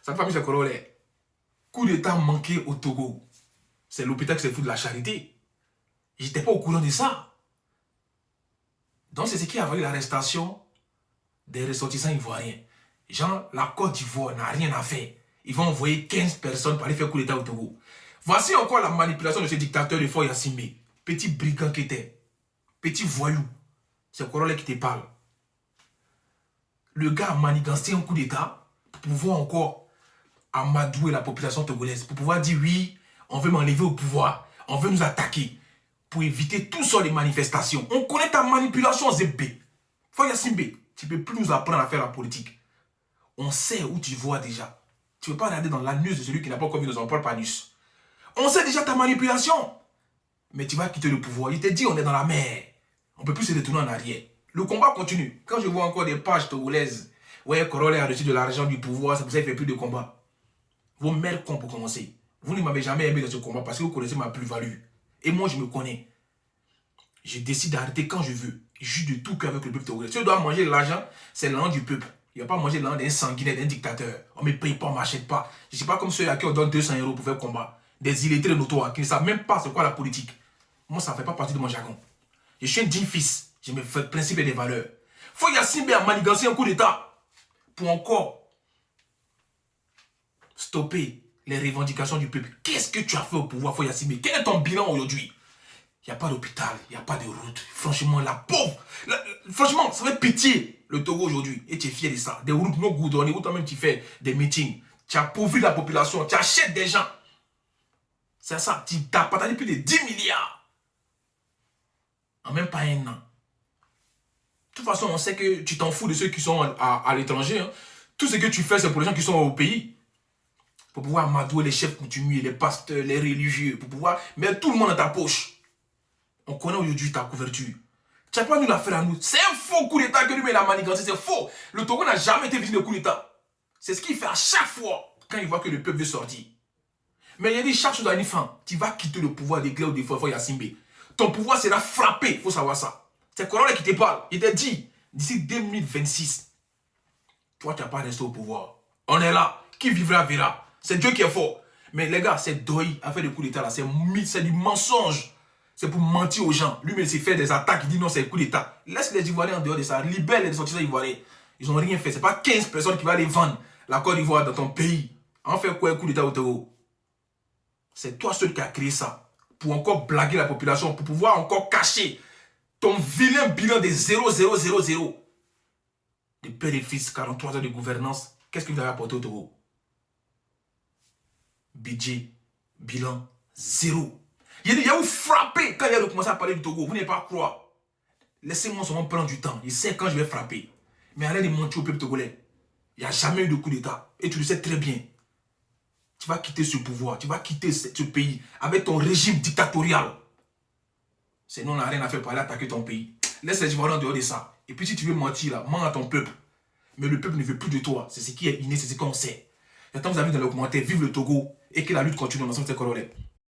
Ça fait pas M. Corollaire. Coup d'État manqué au Togo. C'est l'hôpital qui s'est foutu de la charité. J'étais pas au courant de ça. Donc c'est ce qui a valu l'arrestation des ressortissants ivoiriens. Genre, la Côte d'Ivoire n'a rien à faire. Ils vont envoyer 15 personnes pour aller faire coup d'État au Togo. Voici encore la manipulation de ce dictateur de Faure Gnassingbé. Petit brigand qui était. Petit voyou. C'est Corollaire qui te parle. Le gars a manigancé un coup d'État pour pouvoir encore amadouer la population togolaise. Pour pouvoir dire oui, on veut m'enlever au pouvoir. On veut nous attaquer. Pour éviter tout ça les manifestations. On connaît ta manipulation, Zébé. Faure Gnassingbé, tu ne peux plus nous apprendre à faire la politique. On sait où tu vois déjà. Tu ne veux pas regarder dans l'anus de celui qui n'a pas encore vu dans son propre anus. On sait déjà ta manipulation. Mais tu vas quitter le pouvoir. Il te dit on est dans la mer. On ne peut plus se détourner en arrière. Le combat continue. Quand je vois encore des pages togolaises, ouais, Corollaire a reçu de l'argent du pouvoir, c'est pour ça qu'il ne fait plus de combat. Vos mères cons pour commencer. Vous ne m'avez jamais aimé dans ce combat parce que vous connaissez ma plus-value. Et moi, je me connais. Je décide d'arrêter quand je veux. Je joue de tout cœur avec le peuple togolais. Si je dois manger l'argent, c'est l'argent du peuple. Il ne va pas manger l'argent d'un sanguinaire, d'un dictateur. On ne me paye pas, on ne m'achète pas. Je ne suis pas comme ceux à qui on donne 200 € pour faire combat. Des illettrés notoires qui ne savent même pas c'est quoi la politique. Moi, ça ne fait pas partie de mon jargon. Je suis un digne fils. Je me fais le principe et des valeurs. Faure Gnassingbé a manigancé un coup d'État pour encore stopper les revendications du peuple. Qu'est-ce que tu as fait au pouvoir, Faure Gnassingbé? Quel est ton bilan aujourd'hui? Il n'y a pas d'hôpital, il n'y a pas de route. Franchement, la pauvre. Franchement, ça fait pitié le Togo aujourd'hui. Et tu es fier de ça. Des routes non goudronnées, où toi-même tu fais des meetings. Tu as appauvri la population, tu achètes des gens. C'est ça, tu as partagé plus de 10 milliards. En même pas un an. De toute façon, on sait que tu t'en fous de ceux qui sont à l'étranger. Hein. Tout ce que tu fais, c'est pour les gens qui sont au pays. Pour pouvoir amadouer les chefs coutumiers, les pasteurs, les religieux. Pour pouvoir mettre tout le monde dans ta poche. On connaît aujourd'hui ta couverture. Tu n'as pas nous la faire à nous. C'est un faux coup d'État que lui-même a manigancé. C'est faux. Le Togo n'a jamais été victime de coup d'État. C'est ce qu'il fait à chaque fois quand il voit que le peuple veut sortir. Mais il a dit chaque chose a une fin. Tu vas quitter le pouvoir des Glé ou des Faure Gnassingbé. Ton pouvoir sera frappé. Il faut savoir ça. C'est Corollaire qui te parle. Il t'a dit, d'ici 2026, toi, tu n'as pas resté au pouvoir. On est là. Qui vivra verra. C'est Dieu qui est fort. Mais les gars, c'est Doyi a fait le coup d'État là. C'est du mensonge. C'est pour mentir aux gens. Lui-même, il s'est fait des attaques. Il dit non, c'est le coup d'État. Laisse les Ivoiriens en dehors de ça. Libère les ressortissants ivoiriens. Ils n'ont rien fait. Ce n'est pas 15 personnes qui vont aller vendre la Côte d'Ivoire dans ton pays. En fait quoi, un coup d'État au Togo? C'est toi seul qui as créé ça. Pour encore blaguer la population. Pour pouvoir encore cacher ton vilain bilan de 0,000. De père et fils, 43 ans de gouvernance. Qu'est-ce que vous avez apporté au Togo? Budget, bilan, 0. Il y a où frapper quand il a commencé à parler du Togo. Vous n'allez pas croire. Laissez-moi seulement prendre du temps. Il sait quand je vais frapper. Mais arrête de mentir au peuple togolais. Il n'y a jamais eu de coup d'État. Et tu le sais très bien. Tu vas quitter ce pouvoir. Tu vas quitter ce pays avec ton régime dictatorial. Sinon, on n'a rien à faire pour aller attaquer ton pays. Laisse les Ivoiriens en dehors de ça. Et puis si tu veux mentir là, mens à ton peuple. Mais le peuple ne veut plus de toi. C'est ce qui est inné, c'est ce qu'on sait. J'attends vos avis dans les commentaires. Vive le Togo et que la lutte continue ensemble, c'est Corollaire.